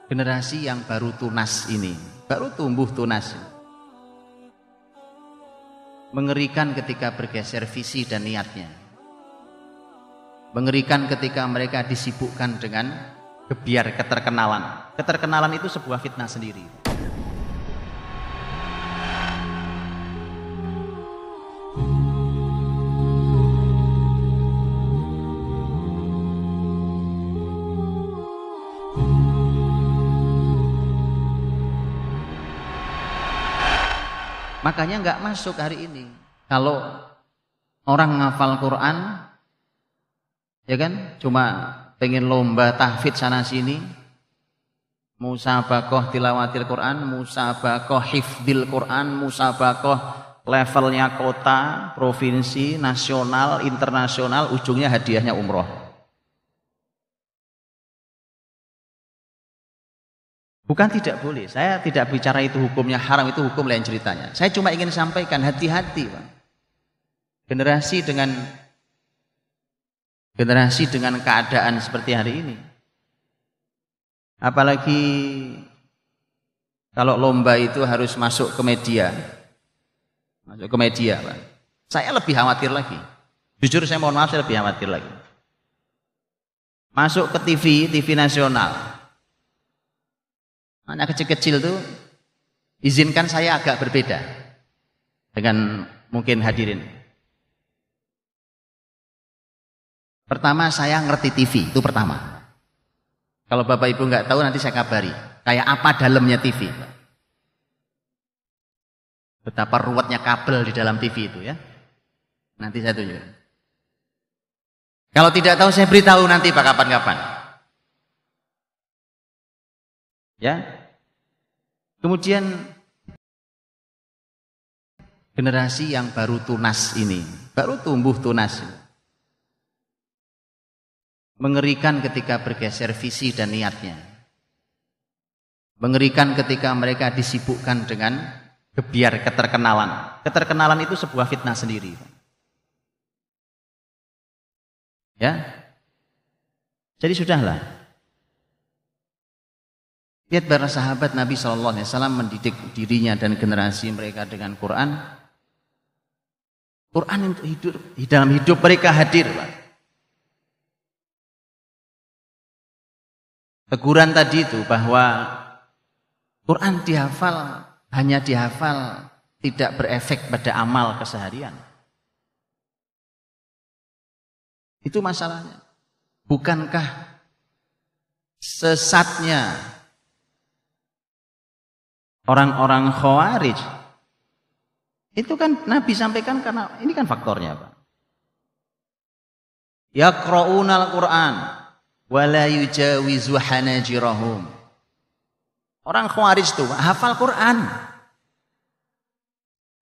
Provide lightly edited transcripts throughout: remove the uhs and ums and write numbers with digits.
generasi yang baru tunas ini, baru tumbuh tunas, mengerikan ketika bergeser visi dan niatnya, mengerikan ketika mereka disibukkan dengan gebiar keterkenalan. Keterkenalan itu sebuah fitnah sendiri. Makanya nggak masuk hari ini. Kalau orang ngafal Quran, ya kan, cuma pengen lomba tahfidz sana sini, musabaqah tilawatil Quran, musabaqah hifdzil Quran, musabaqah levelnya kota, provinsi, nasional, internasional, ujungnya hadiahnya umroh. Bukan tidak boleh, saya tidak bicara itu hukumnya haram, itu hukum lain ceritanya. Saya cuma ingin sampaikan hati-hati, Pak. Generasi dengan keadaan seperti hari ini. Apalagi kalau lomba itu harus masuk ke media. Masuk ke media, Pak. Saya lebih khawatir lagi. Jujur saya mohon maaf, saya lebih khawatir lagi. Masuk ke TV nasional. Anak kecil-kecil tuh, izinkan saya agak berbeda dengan mungkin hadirin. Pertama, saya ngerti TV, itu pertama. Kalau Bapak Ibu nggak tahu nanti saya kabari. Kayak apa dalamnya TV. Betapa ruwetnya kabel di dalam TV itu ya. Nanti saya tunjukkan. Kalau tidak tahu saya beritahu nanti Pak kapan-kapan. Ya. Kemudian generasi yang baru tunas ini, baru tumbuh tunas, mengerikan ketika bergeser visi dan niatnya, mengerikan ketika mereka disibukkan dengan gebiar keterkenalan. Keterkenalan itu sebuah fitnah sendiri, ya. Jadi sudahlah. Lihat para sahabat Nabi SAW mendidik dirinya dan generasi mereka dengan Quran. Quran untuk hidup, di dalam hidup mereka hadir, Pak. Teguran tadi itu bahwa Quran dihafal, hanya dihafal, tidak berefek pada amal keseharian. Itu masalahnya. Bukankah sesatnya orang-orang Khawarij itu kan Nabi sampaikan karena ini kan faktornya, Pak. Yaqra'unal Qur'an wa la yujawizu hanajirahum. Orang Khawarij itu hafal Quran.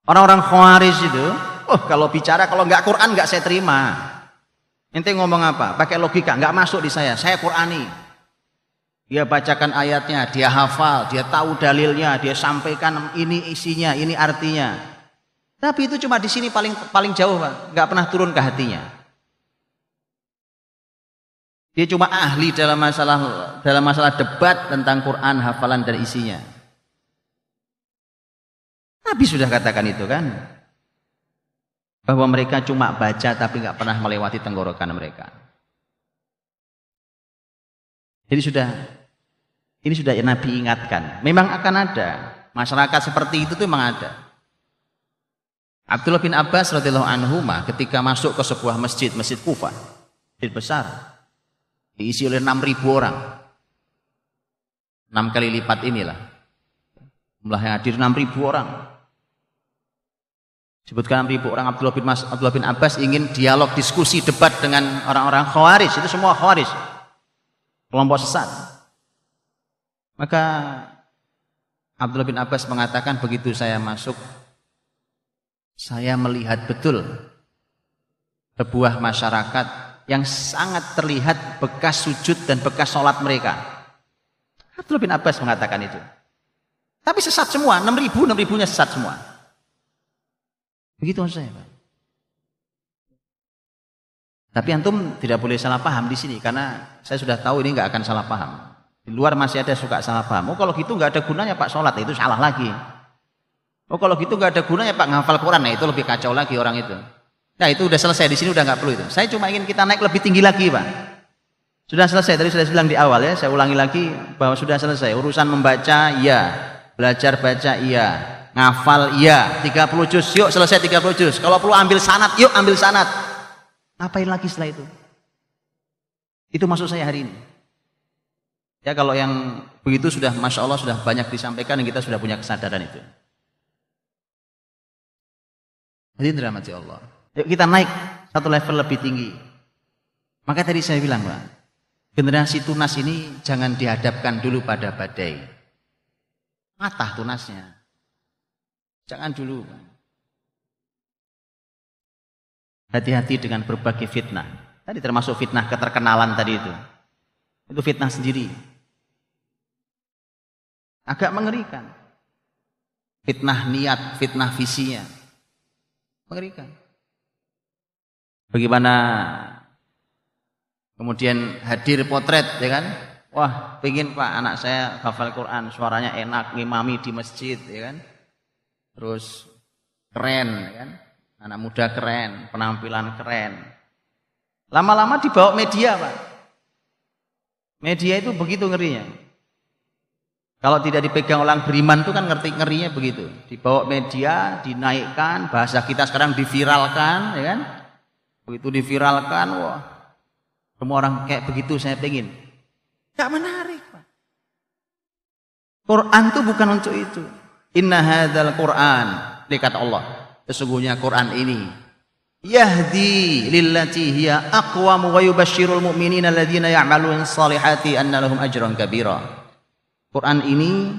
Orang-orang Khawarij itu, kalau bicara kalau enggak Quran enggak saya terima. Ente ngomong apa? Pakai logika, enggak masuk di saya Qurani. Dia bacakan ayatnya, dia hafal, dia tahu dalilnya, dia sampaikan ini isinya, ini artinya. Tapi itu cuma di sini paling jauh, Pak. Nggak pernah turun ke hatinya. Dia cuma ahli dalam masalah debat tentang Quran, hafalan dan isinya. Nabi sudah katakan itu kan, bahwa mereka cuma baca tapi nggak pernah melewati tenggorokan mereka. Jadi ini sudah Nabi ingatkan. Memang akan ada masyarakat seperti itu tuh memang ada. Abdullah bin Abbas radhiyallahu anhu ketika masuk ke sebuah masjid Kufah, masjid besar, diisi oleh 6.000 orang. 6 kali lipat inilah. Jumlah yang hadir 6.000 orang. Sebutkan 6.000 orang. Abdullah bin Abbas ingin dialog, diskusi, debat dengan orang-orang Khawarij. Itu semua Khawarij, kelompok sesat. Maka Abdullah bin Abbas mengatakan, begitu saya masuk, saya melihat betul sebuah masyarakat yang sangat terlihat bekas sujud dan bekas sholat mereka. Abdullah bin Abbas mengatakan itu. Tapi sesat semua, 6.000-nya sesat semua. Begitu maksud saya, Pak. Tapi antum tidak boleh salah paham di sini, karena saya sudah tahu ini nggak akan salah paham. Di luar masih ada suka salah paham. Oh kalau gitu nggak ada gunanya Pak sholat, itu salah lagi. Oh kalau gitu nggak ada gunanya Pak ngafal Quran, nah itu lebih kacau lagi orang itu. Nah itu udah selesai, di sini udah nggak perlu itu. Saya cuma ingin kita naik lebih tinggi lagi Pak. Sudah selesai, tadi sudah bilang di awal ya, saya ulangi lagi bahwa sudah selesai. Urusan membaca, iya. Belajar baca, iya. Ngafal, iya. 30 juz, yuk selesai 30 juz. Kalau perlu ambil sanad, yuk ambil sanad. Ngapain lagi setelah itu? Itu maksud saya hari ini. Ya kalau yang begitu sudah Masya Allah sudah banyak disampaikan dan kita sudah punya kesadaran itu. Jadi dirahmati Allah. Yuk kita naik satu level lebih tinggi. Maka tadi saya bilang Pak, generasi tunas ini jangan dihadapkan dulu pada badai. Matah tunasnya. Jangan dulu. Hati-hati dengan berbagai fitnah. Tadi termasuk fitnah keterkenalan tadi itu. Itu fitnah sendiri. Agak mengerikan. Fitnah niat, fitnah visinya. Mengerikan. Bagaimana kemudian hadir potret, ya kan? Wah, pengen Pak anak saya hafal Quran, suaranya enak, ngimami di masjid, ya kan? Terus keren, ya kan? Anak muda keren, penampilan keren. Lama-lama dibawa media, Pak. Media itu begitu ngerinya. Kalau tidak dipegang orang beriman itu kan ngerinya begitu. Dibawa media, dinaikkan, bahasa kita sekarang diviralkan, ya kan? Begitu diviralkan, wah. Semua orang kayak begitu saya pengen. Gak menarik, Pak. Quran itu bukan untuk itu. Inna hadzal Quran, kata Allah. Sesungguhnya Quran ini yahdi lillati hiya aqwam wa yubashshirul mu'minina alladziina ya'maluna shalihati anna lahum ajran kabira. Quran ini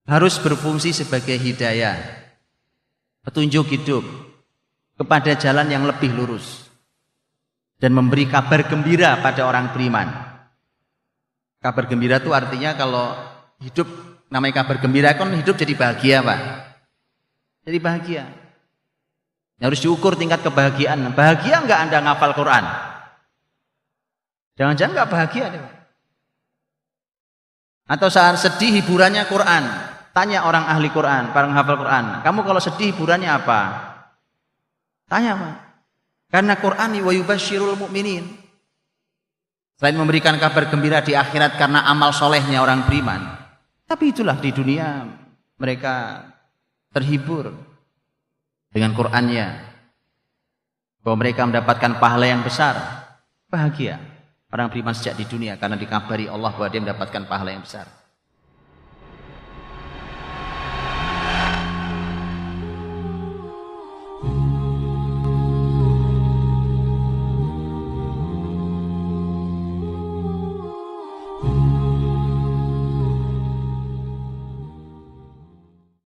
harus berfungsi sebagai hidayah, petunjuk hidup kepada jalan yang lebih lurus dan memberi kabar gembira pada orang beriman. Kabar gembira itu artinya kalau hidup, namanya kabar gembira kan hidup jadi bahagia, Pak. Jadi bahagia. Harus diukur tingkat kebahagiaan. Bahagia enggak Anda ngafal Quran? Jangan-jangan enggak bahagia deh, Pak. Atau saat sedih hiburannya Quran. Tanya orang ahli Quran, para penghafal Quran. Kamu kalau sedih hiburannya apa? Tanya, Pak. Karena Quran wa yubasyirul mu'minin. Selain memberikan kabar gembira di akhirat karena amal solehnya orang beriman. Tapi itulah di dunia mereka terhibur dengan Qurannya. Bahwa mereka mendapatkan pahala yang besar. Bahagia. Orang beriman sejak di dunia karena dikabari Allah bahwa dia mendapatkan pahala yang besar.